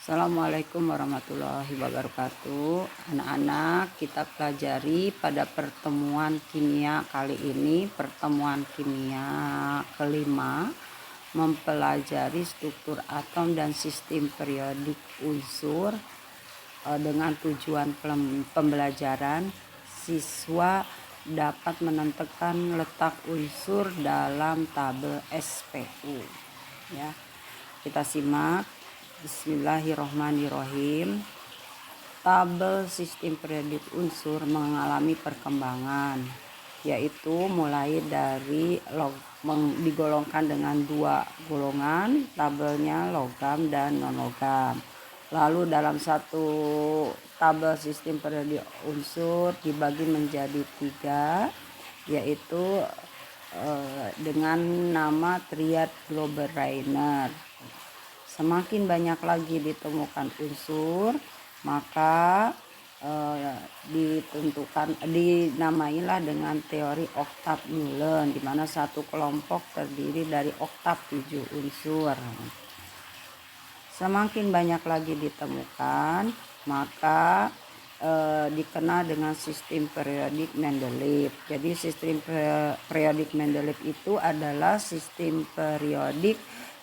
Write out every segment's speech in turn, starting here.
Assalamualaikum warahmatullahi wabarakatuh. Anak-anak, kita pelajari pada pertemuan kimia kali ini, pertemuan kimia kelima, mempelajari struktur atom dan sistem periodik unsur. Dengan tujuan pembelajaran, siswa dapat menentukan letak unsur dalam tabel SPU. Ya, kita simak. Bismillahirrohmanirrohim. Tabel sistem periodik unsur mengalami perkembangan, yaitu mulai dari digolongkan dengan dua golongan, tabelnya logam dan non-logam. Lalu dalam satu tabel sistem periodik unsur dibagi menjadi tiga, yaitu dengan nama triad Glober-Reiner. Semakin banyak lagi ditemukan unsur, maka dinamailah dengan teori oktav Newland, di mana satu kelompok terdiri dari oktav 7 unsur. Semakin banyak lagi ditemukan, maka dikenal dengan sistem periodik Mendeleev. Jadi sistem periodik Mendeleev itu adalah sistem periodik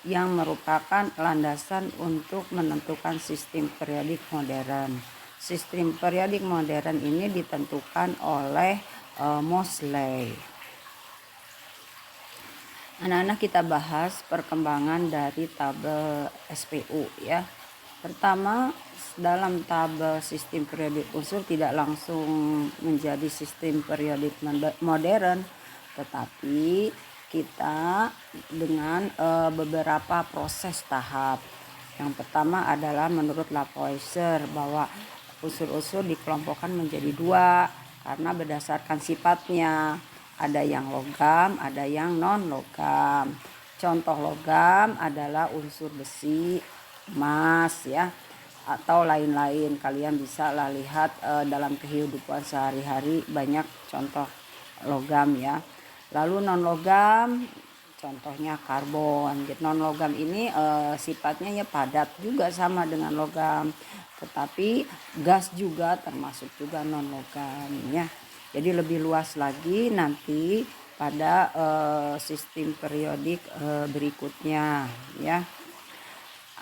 yang merupakan landasan untuk menentukan sistem periodik modern. Sistem periodik modern ini ditentukan oleh Moseley. Anak-anak, kita bahas perkembangan dari tabel SPU ya. Pertama, dalam tabel sistem periodik unsur tidak langsung menjadi sistem periodik modern, tetapi kita dengan beberapa proses tahap. Yang pertama adalah menurut Lavoisier bahwa unsur-unsur dikelompokkan menjadi dua karena berdasarkan sifatnya. Ada yang logam, ada yang non-logam. Contoh logam adalah unsur besi, emas ya, atau lain-lain. Kalian bisa lah lihat dalam kehidupan sehari-hari banyak contoh logam ya. Lalu non-logam, contohnya karbon. Non-logam ini sifatnya ya padat juga sama dengan logam, tetapi gas juga termasuk juga non-logam ya. Jadi lebih luas lagi nanti pada sistem periodik berikutnya ya,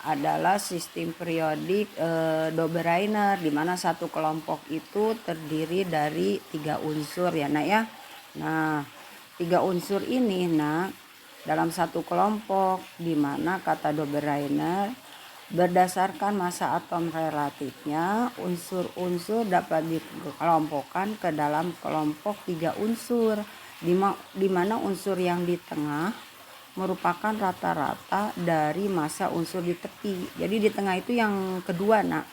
adalah sistem periodik Dobereiner, di mana satu kelompok itu terdiri dari 3 unsur ya nak ya. Nah, 3 unsur ini nak dalam satu kelompok, di mana kata Dobereiner berdasarkan massa atom relatifnya, unsur-unsur dapat dikelompokkan ke dalam kelompok 3 unsur, di mana unsur yang di tengah merupakan rata-rata dari massa unsur di tepi. Jadi di tengah itu yang kedua nak.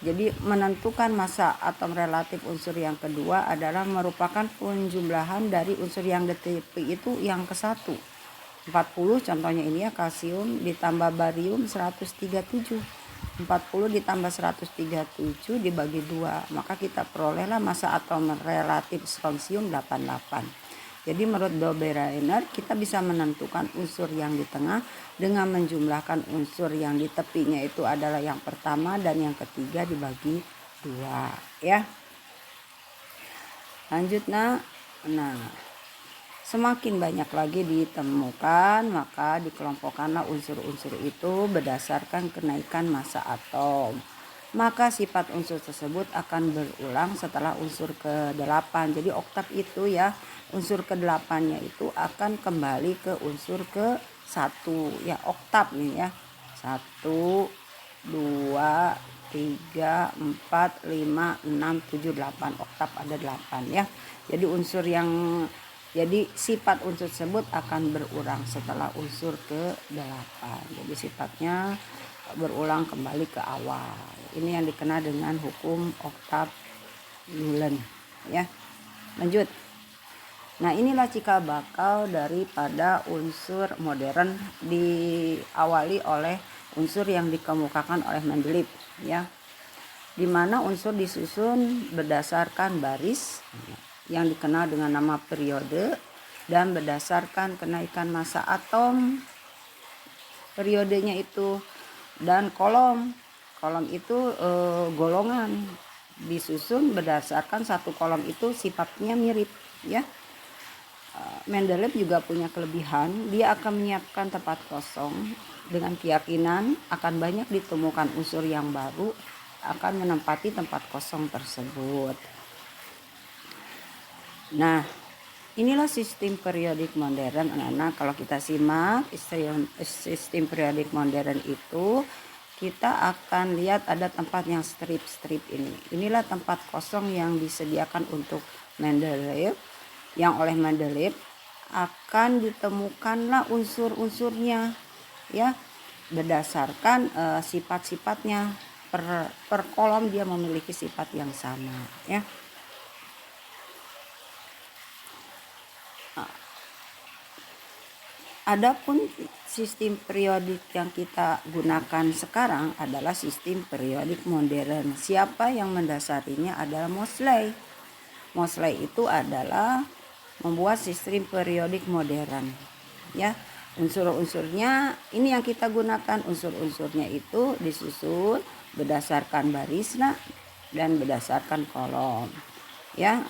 Jadi menentukan massa atom relatif unsur yang kedua adalah merupakan penjumlahan dari unsur yang di tepi itu yang ke 1. 40 contohnya ini ya, kalsium ditambah barium 137. 40 ditambah 137 dibagi 2, maka kita perolehlah massa atom relatif strontium 88. Jadi menurut Dobereiner kita bisa menentukan unsur yang di tengah dengan menjumlahkan unsur yang di tepinya itu adalah yang pertama dan yang ketiga dibagi 2 ya. Lanjut nah. Semakin banyak lagi ditemukan, maka dikelompokkanlah unsur-unsur itu berdasarkan kenaikan massa atom. Maka sifat unsur tersebut akan berulang setelah unsur ke-8. Jadi oktav itu ya, unsur ke-8-nya itu akan kembali ke unsur ke-1 ya, oktav nih ya. 1 2 3 4 5 6 7 8, oktav ada 8 ya. Jadi sifat unsur tersebut akan berulang setelah unsur ke-8. Jadi sifatnya berulang kembali ke awal. Ini yang dikenal dengan hukum oktav Newland ya. Lanjut. Nah, inilah cikal bakal daripada unsur modern, diawali oleh unsur yang dikemukakan oleh Mendeleev ya. Di mana unsur disusun berdasarkan baris yang dikenal dengan nama periode dan berdasarkan kenaikan massa atom periodenya itu, dan kolom kolom itu golongan, disusun berdasarkan satu kolom itu sifatnya mirip ya. Mendeley juga punya kelebihan, dia akan menyiapkan tempat kosong dengan keyakinan akan banyak ditemukan unsur yang baru akan menempati tempat kosong tersebut. Nah, inilah sistem periodik modern anak-anak. Kalau kita simak sistem periodik modern itu, kita akan lihat ada tempat yang strip-strip ini. Inilah tempat kosong yang disediakan untuk Mendeleev, yang oleh Mendeleev akan ditemukanlah unsur-unsurnya ya, berdasarkan sifat-sifatnya. Per kolom dia memiliki sifat yang sama ya. Adapun sistem periodik yang kita gunakan sekarang adalah sistem periodik modern. Siapa yang mendasarinya adalah Moseley. Moseley itu adalah membuat sistem periodik modern. Ya, unsur-unsurnya ini yang kita gunakan. Unsur-unsurnya itu disusun berdasarkan baris dan berdasarkan kolom. Ya.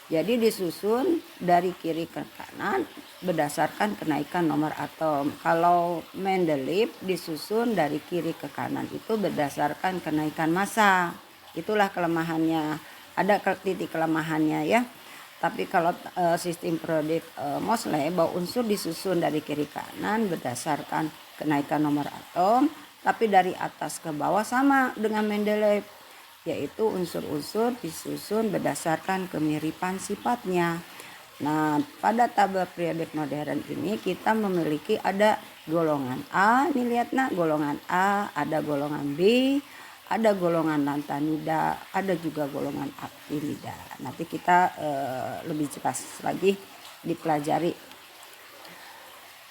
Jadi disusun dari kiri ke kanan berdasarkan kenaikan nomor atom. Kalau Mendeleev disusun dari kiri ke kanan itu berdasarkan kenaikan massa. Itulah kelemahannya. Ada titik kelemahannya ya. Tapi kalau sistem periodik Moseley bahwa unsur disusun dari kiri ke kanan berdasarkan kenaikan nomor atom, tapi dari atas ke bawah sama dengan Mendeleev, yaitu unsur-unsur disusun berdasarkan kemiripan sifatnya. Nah, pada tabel periodik modern ini kita memiliki ada golongan A, ini lihat golongan A, ada golongan B, ada golongan lantanida, ada juga golongan actinida. Nanti kita lebih jelas lagi dipelajari.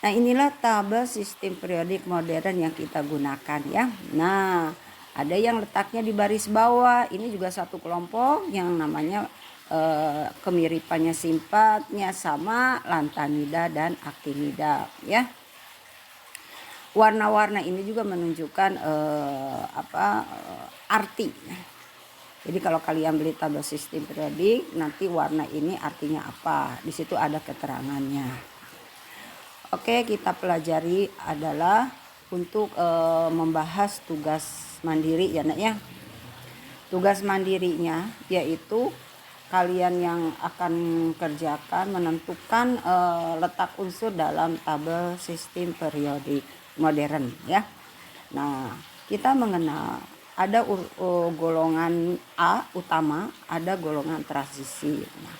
Nah, inilah tabel sistem periodik modern yang kita gunakan ya. Nah, ada yang letaknya di baris bawah. Ini juga satu kelompok yang namanya kemiripannya sifatnya sama lantanida dan actinida ya. Warna-warna ini juga menunjukkan arti. Jadi kalau kalian beli tabel sistem periodik, nanti warna ini artinya apa? Di situ ada keterangannya. Oke, kita pelajari adalah untuk membahas tugas mandiri ya nak ya. Tugas mandirinya yaitu kalian yang akan kerjakan menentukan letak unsur dalam tabel sistem periodik modern ya. Nah, kita mengenal ada golongan A utama, ada golongan transisi. Nah,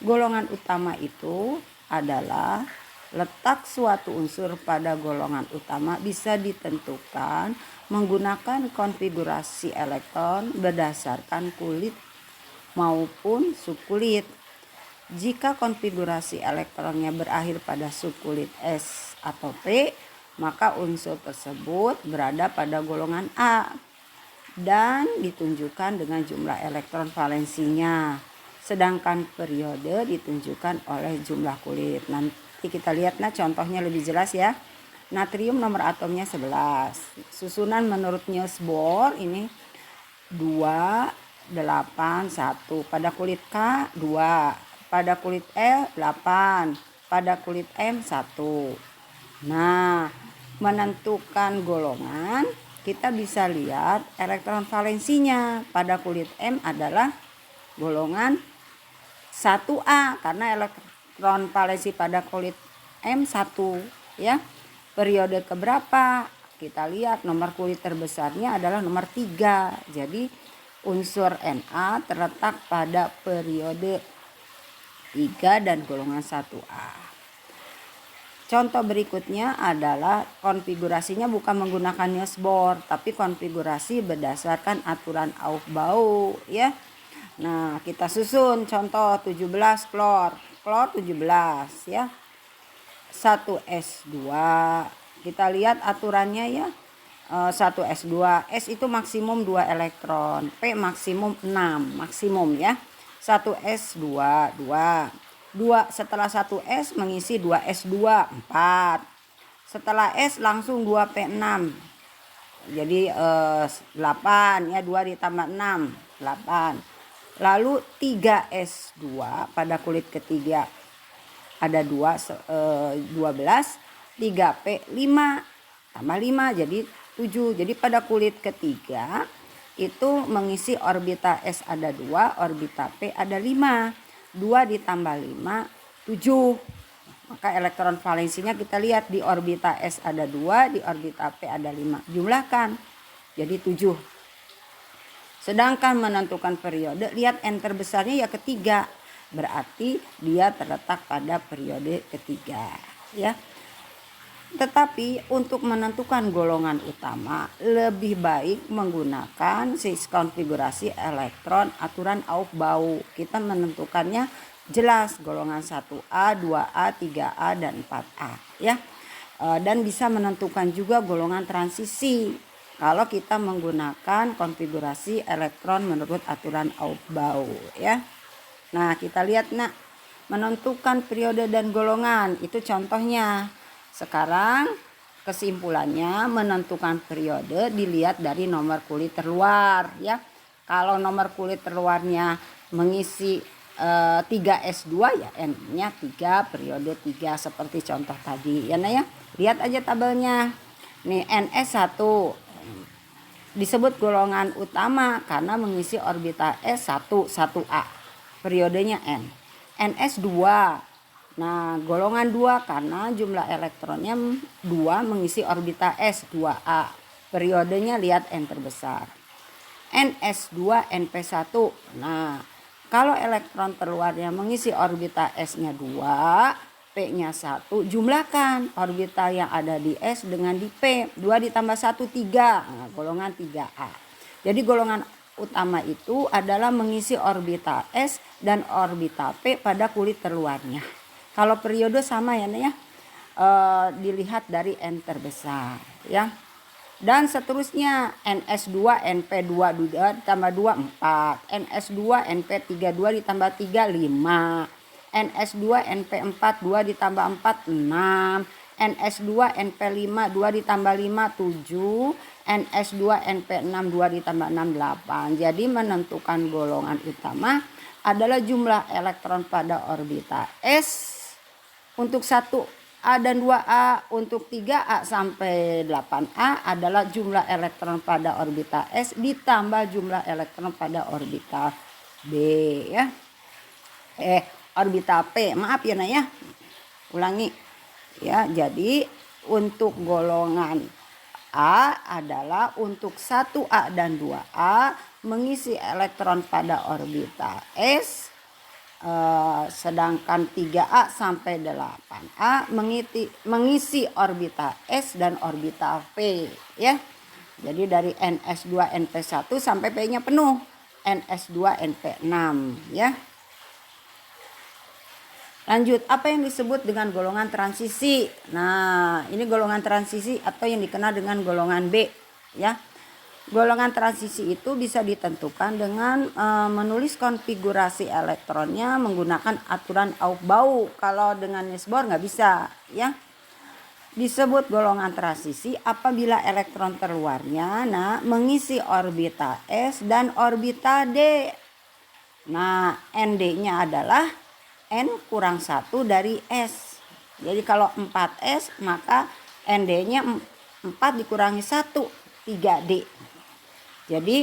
golongan utama itu adalah letak suatu unsur pada golongan utama bisa ditentukan menggunakan konfigurasi elektron berdasarkan kulit maupun subkulit. Jika konfigurasi elektronnya berakhir pada subkulit S atau P, maka unsur tersebut berada pada golongan A dan ditunjukkan dengan jumlah elektron valensinya. Sedangkan periode ditunjukkan oleh jumlah kulit. Nanti kita lihat contohnya lebih jelas ya. Natrium nomor atomnya 11. Susunan menurut Niels Bohr ini 2, 8, 1. Pada kulit K 2. Pada kulit L 8. Pada kulit M 1. Nah, menentukan golongan kita bisa lihat elektron valensinya. Pada kulit M adalah golongan 1A karena elektron valensi pada kulit M 1 ya. Periode keberapa? Kita lihat nomor kulit terbesarnya adalah nomor 3. Jadi unsur Na terletak pada periode 3 dan golongan 1A. Contoh berikutnya adalah konfigurasinya bukan menggunakan Niels Bohr, tapi konfigurasi berdasarkan aturan Aufbau ya. Nah, kita susun contoh 17 klor 17 ya. 1S2. Kita lihat aturannya ya. 1S2. S itu maksimum 2 elektron. P maksimum 6. Maksimum ya. 1S2. 2. Setelah 1S mengisi 2S2. 4. Setelah S langsung 2P6. Jadi 8 ya, 2 ditambah 6, 8. Lalu 3S2 pada kulit ketiga ada 12, 3P 5 tambah 5 jadi 7. Jadi pada kulit ketiga itu mengisi orbita S ada 2, orbita P ada 5. 2 ditambah 5, 7. Maka elektron valensinya kita lihat di orbita S ada 2, di orbita P ada 5. Jumlahkan jadi 7. Sedangkan menentukan periode, lihat N terbesarnya ya ketiga. Berarti dia terletak pada periode ketiga, ya. Tetapi untuk menentukan golongan utama lebih baik menggunakan konfigurasi elektron aturan Aufbau. Kita menentukannya jelas golongan 1A, 2A, 3A dan 4A, ya. Dan bisa menentukan juga golongan transisi kalau kita menggunakan konfigurasi elektron menurut aturan Aufbau, ya. Nah, kita lihat menentukan periode dan golongan itu contohnya. Sekarang kesimpulannya menentukan periode dilihat dari nomor kulit terluar, ya. Kalau nomor kulit terluarnya mengisi 3S2 ya N-nya 3, periode 3 seperti contoh tadi ya ya. Lihat aja tabelnya. Nih NS1 disebut golongan utama karena mengisi orbita S1, 1A. Periodenya N. NS2. Nah, golongan 2 karena jumlah elektronnya 2 mengisi orbita S, 2A. Periodenya lihat N terbesar. NS2 NP1. Nah, kalau elektron terluarnya mengisi orbita S-nya 2, P-nya 1, jumlahkan orbita yang ada di S dengan di P. 2 ditambah 1, 3. Nah, golongan 3A. Jadi golongan utama itu adalah mengisi orbita S dan orbita P pada kulit terluarnya. Kalau periode sama ya, dilihat dari N terbesar, ya. Dan seterusnya NS2 NP2 ditambah 2 4, NS2 NP3 2 ditambah 3 5, NS2 NP4 2 ditambah 4 6, NS2 NP5 2 ditambah 5 7, NS2 NP6 2 ditambah 6 8. Jadi menentukan golongan utama adalah jumlah elektron pada orbita S untuk 1A dan 2A, untuk 3A sampai 8A adalah jumlah elektron pada orbita S ditambah jumlah elektron pada orbita B, ya. Orbita P, maaf ya ya. Ulangi. Ya, jadi untuk golongan A adalah untuk 1A dan 2A mengisi elektron pada orbita S. Sedangkan 3A sampai 8A mengisi orbita S dan orbita P, ya. Jadi dari NS2 NP1 sampai P-nya penuh, NS2 NP6, ya. Lanjut, apa yang disebut dengan golongan transisi? Nah, ini golongan transisi atau yang dikenal dengan golongan B, ya. Golongan transisi itu bisa ditentukan dengan menulis konfigurasi elektronnya menggunakan aturan Aufbau. Kalau dengan Niels Bohr nggak bisa, ya. Disebut golongan transisi apabila elektron terluarnya mengisi orbita S dan orbita D. Nah, ND-nya adalah N kurang 1 dari S. Jadi kalau 4S maka ND-nya 4 dikurangi 1, 3D. Jadi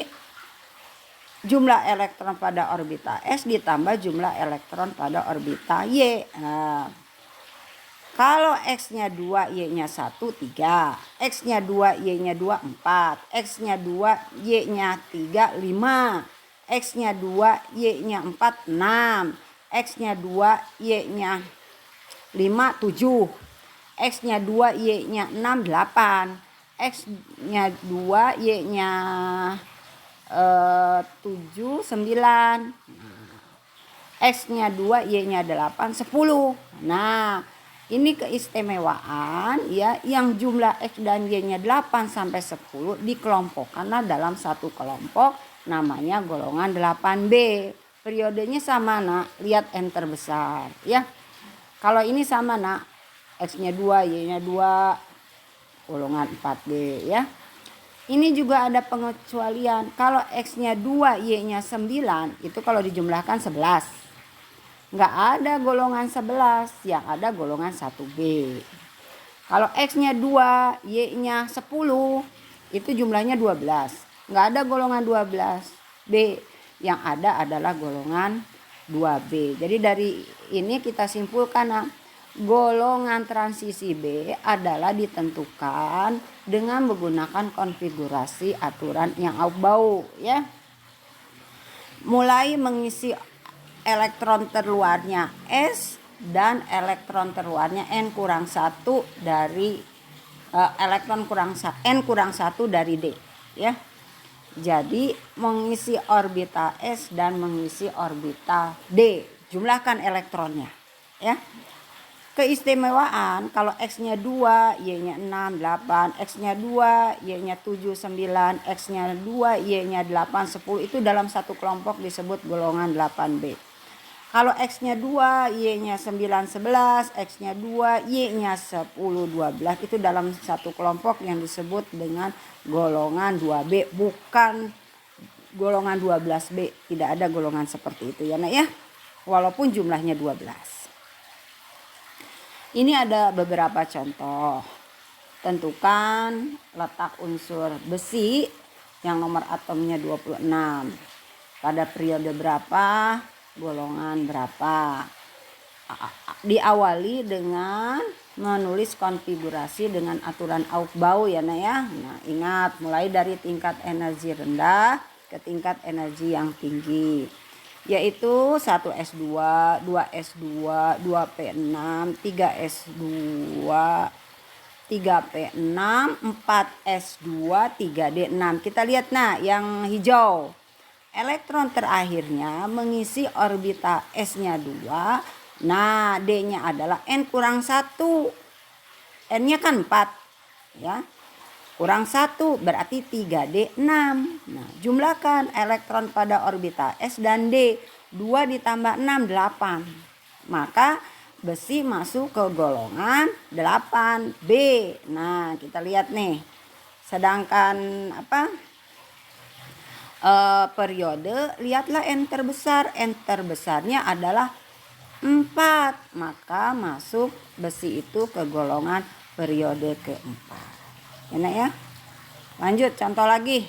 jumlah elektron pada orbita S ditambah jumlah elektron pada orbita Y. Nah, kalau X-nya 2, Y-nya 1, 3. X-nya 2, Y-nya 2, 4. X-nya 2, Y-nya 3, 5. X-nya 2, Y-nya 4, 6. X-nya 2, Y-nya 5, 7. X-nya 2, Y-nya 6, 8. X-nya 2, Y-nya 7, 9. X-nya 2, Y-nya 8, 10. Nah, ini keistimewaan ya, yang jumlah X dan Y-nya 8 sampai 10 dikelompokkan dalam satu kelompok namanya golongan 8B. Periodenya sama lihat N terbesar, ya. Kalau ini sama X-nya 2, Y-nya 2, golongan 4B, ya. Ini juga ada pengecualian. Kalau X-nya 2, Y-nya 9, itu kalau dijumlahkan 11. Nggak ada golongan 11, yang ada golongan 1B. Kalau X-nya 2, Y-nya 10, itu jumlahnya 12. Nggak ada golongan 12B, yang ada adalah golongan 2B. Jadi dari ini kita simpulkan, golongan transisi B adalah ditentukan dengan menggunakan konfigurasi aturan yang aufbau, ya. Mulai mengisi elektron terluarnya S dan elektron terluarnya N-1 dari elektron N-1 dari D, ya. Jadi mengisi orbita S dan mengisi orbita D, jumlahkan elektronnya, ya. Keistimewaan kalau X-nya 2, Y-nya 6, 8, X-nya 2, Y-nya 7, 9, X-nya 2, Y-nya 8, 10, itu dalam satu kelompok disebut golongan 8B. Kalau X-nya 2, Y-nya 9, 11, X-nya 2, Y-nya 10, 12, itu dalam satu kelompok yang disebut dengan golongan 2B, bukan golongan 12B. Tidak ada golongan seperti itu, ya nak, ya, walaupun jumlahnya 12. Ini ada beberapa contoh. Tentukan letak unsur besi yang nomor atomnya 26. Pada periode berapa, golongan berapa. Diawali dengan menulis konfigurasi dengan aturan aufbau, ya nak, ya. Nah, ingat, mulai dari tingkat energi rendah ke tingkat energi yang tinggi, yaitu 1S2, 2S2, 2P6, 3S2, 3P6, 4S2, 3D6. Kita lihat, nah, yang hijau. Elektron terakhirnya mengisi orbita S-nya 2. Nah, D-nya adalah N-1. N-nya kan 4, ya. Kurang 1 berarti 3D6. Nah, jumlahkan elektron pada orbita S dan D. 2 ditambah 6, 8. Maka besi masuk ke golongan 8B. Nah, kita lihat nih. Sedangkan periode, lihatlah N terbesar. N terbesarnya adalah 4. Maka masuk besi itu ke golongan periode keempat. Enak, ya. Lanjut contoh lagi.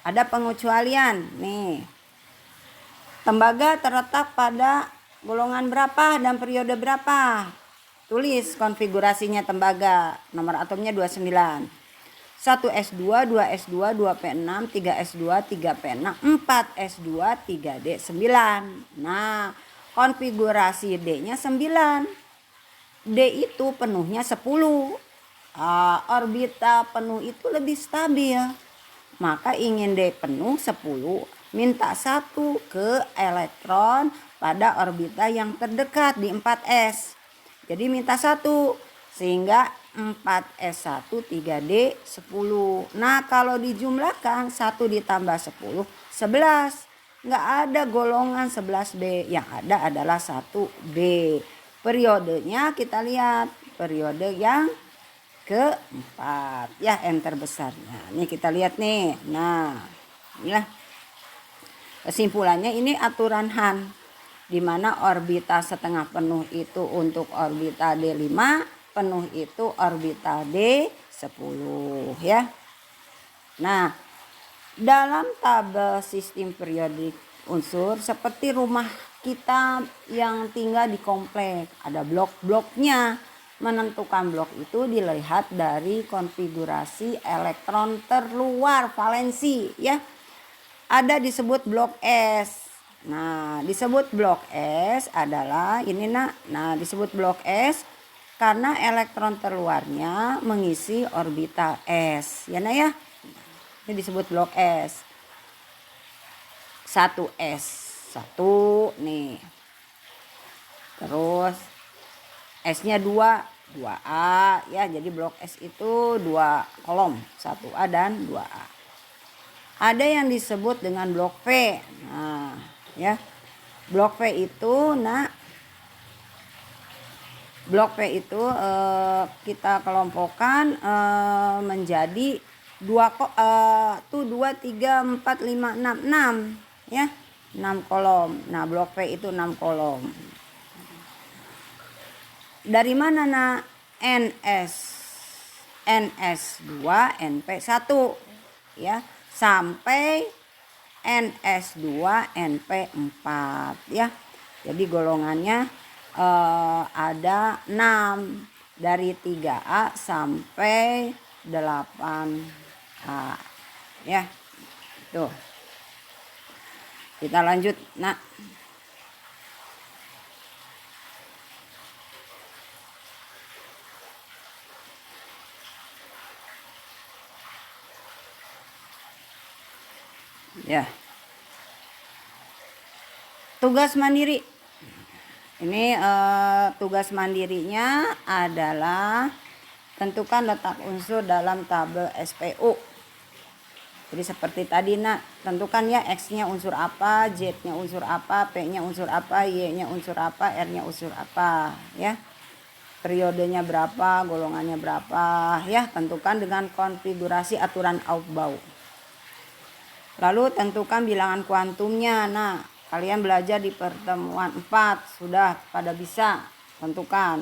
Ada pengecualian nih. Tembaga terletak pada golongan berapa dan periode berapa? Tulis konfigurasinya tembaga. Nomor atomnya 29. 1S2, 2S2, 2P6, 3S2, 3P6, 4S2, 3D9. Nah, konfigurasi D-nya 9. D itu penuhnya 10. Orbita penuh itu lebih stabil. Maka ingin D penuh 10, minta 1 ke elektron pada orbita yang terdekat di 4S. Jadi minta 1, sehingga 4S1, 3D, 10. Nah, kalau dijumlahkan 1 ditambah 10, 11. Nggak ada golongan 11B, yang ada adalah 1B. Periodenya kita lihat, periode yang keempat, ya, N terbesarnya. Ini kita lihat nih. Nah, inilah kesimpulannya. Ini aturan Han, di mana orbita setengah penuh itu untuk orbita D5, penuh itu orbita D10, ya. Nah, dalam tabel sistem periodik unsur seperti rumah kita yang tinggal di komplek, ada blok-bloknya. Menentukan blok itu dilihat dari konfigurasi elektron terluar valensi, ya. Ada disebut blok S. Nah, disebut blok S adalah ini, nak. Nah, disebut blok S karena elektron terluarnya mengisi orbita S, ya, nak, ya. Ini disebut blok S. 1S1 nih. Terus S-nya 2A, ya. Jadi blok S itu 2 kolom, 1A dan 2A. Ada yang disebut dengan blok V. Nah, ya. Blok V itu, nah, blok V itu kita kelompokkan menjadi tuh 2, 3, 4, 5, 6, 6 ya. 6 kolom. Nah, blok P itu 6 kolom. Dari mana nak? NS2 NP1 ya, sampai NS2 NP4 ya. Jadi golongannya ada 6 dari 3A sampai 8A ya. Tuh. Kita lanjut, nak. Ya. Tugas mandiri. Ini tugas mandirinya adalah tentukan letak unsur dalam tabel SPU. Jadi seperti tadi nak, tentukan ya X-nya unsur apa, Z-nya unsur apa, P-nya unsur apa, Y-nya unsur apa, R-nya unsur apa ya. Periodenya berapa, golongannya berapa ya, tentukan dengan konfigurasi aturan Aufbau. Lalu tentukan bilangan kuantumnya. Nah, kalian belajar di pertemuan 4 sudah pada bisa tentukan.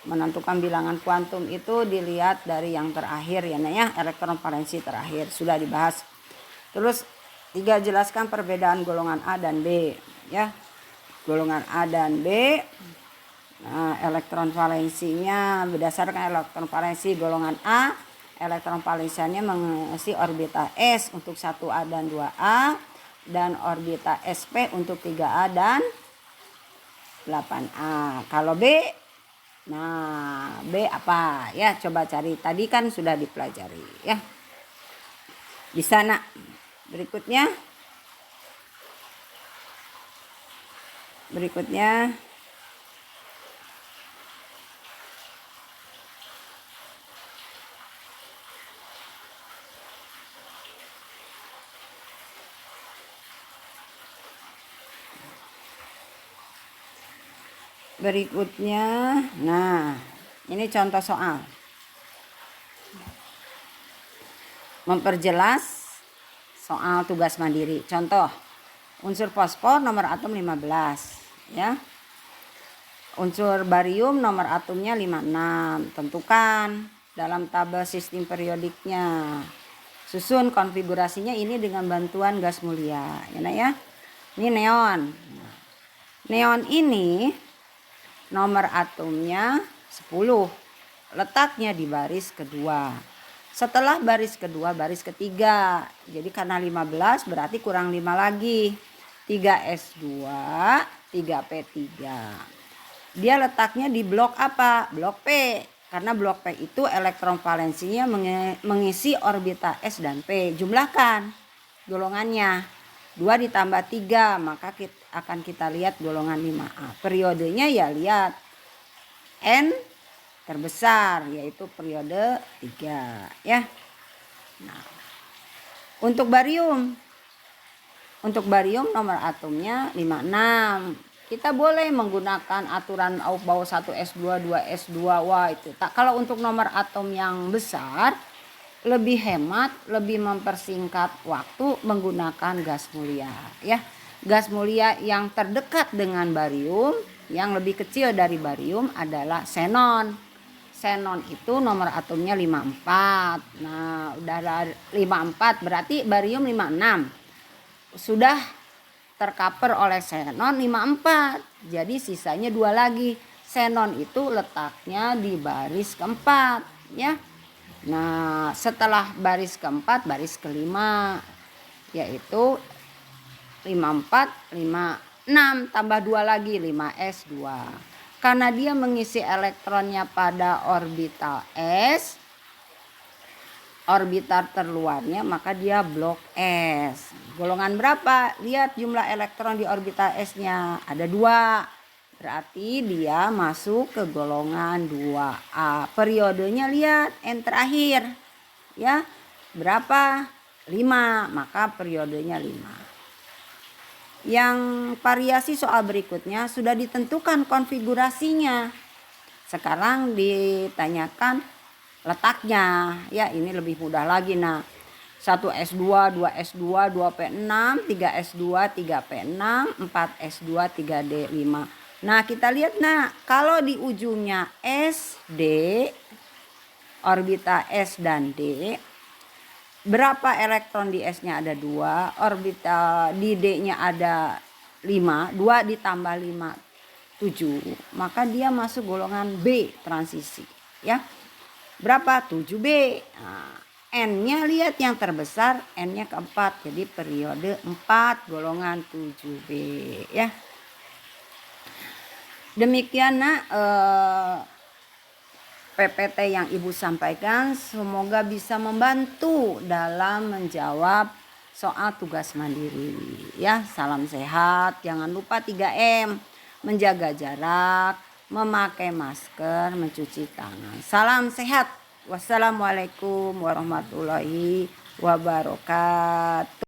Menentukan bilangan kuantum itu dilihat dari yang terakhir ya, nah ya, elektron valensi terakhir sudah dibahas. Terus 3, jelaskan perbedaan golongan A dan B ya. Golongan A dan B, nah, elektron valensinya berdasarkan elektron valensi golongan A, elektron valensinya mengisi orbita S untuk 1A dan 2A, dan orbita SP untuk 3A dan 8A. Kalau B, nah B apa ya, coba cari, tadi kan sudah dipelajari ya di sana. Berikutnya nah ini contoh soal memperjelas soal tugas mandiri. Contoh, unsur fosfor nomor atom 15 ya. Unsur barium nomor atomnya 56. Tentukan dalam tabel sistem periodiknya. Susun konfigurasinya ini dengan bantuan gas mulia ya, ya. Ini neon. Neon ini nomor atomnya 10. Letaknya di baris kedua. Setelah baris kedua, baris ketiga. Jadi karena 15 berarti kurang 5 lagi. 3S2, 3P3. Dia letaknya di blok apa? Blok P. Karena blok P itu elektron valensinya mengisi orbita S dan P. Jumlahkan golongannya. 2 ditambah 3, maka akan kita lihat golongan 5A. Periodenya ya lihat N terbesar, yaitu periode 3 ya. Nah, untuk barium nomor atomnya 56. Kita boleh menggunakan aturan Aufbau 1S2, 2S2. Wah, itu tak. Kalau untuk nomor atom yang besar lebih hemat, lebih mempersingkat waktu menggunakan gas mulia ya. Gas mulia yang terdekat dengan barium, yang lebih kecil dari barium adalah xenon. Xenon itu nomor atomnya 54. Nah, udah 54 berarti barium 56. Sudah tercover oleh xenon 54. Jadi sisanya 2 lagi. Xenon itu letaknya di baris keempat ya. Nah, setelah baris keempat, baris kelima, yaitu 54, 56, tambah 2 lagi, 5S2. Karena dia mengisi elektronnya pada orbital S, orbital terluarnya, maka dia blok S. Golongan berapa? Lihat jumlah elektron di orbital S-nya. Ada 2. Berarti dia masuk ke golongan 2A. Periodenya lihat N terakhir. Ya. Berapa? 5. Maka periodenya 5. Yang variasi soal berikutnya sudah ditentukan konfigurasinya. Sekarang ditanyakan letaknya ya. Ini lebih mudah lagi. Nah, 1 S2, 2 S2, 2 P6, 3 S2, 3 P6, 4 S2, 3 D5. Nah, kita lihat nah, kalau di ujungnya S, D, orbita S dan D, berapa elektron di S-nya? Ada 2, orbita di D-nya ada 5, 2 ditambah 5, 7. Maka dia masuk golongan B, transisi ya. Berapa? 7B. Nah, N-nya lihat yang terbesar, N-nya keempat. Jadi periode 4 golongan 7B ya. Demikian nak PPT yang Ibu sampaikan, semoga bisa membantu dalam menjawab soal tugas mandiri ya. Salam sehat, jangan lupa 3M, menjaga jarak, memakai masker, mencuci tangan. Salam sehat. Wassalamualaikum warahmatullahi wabarakatuh.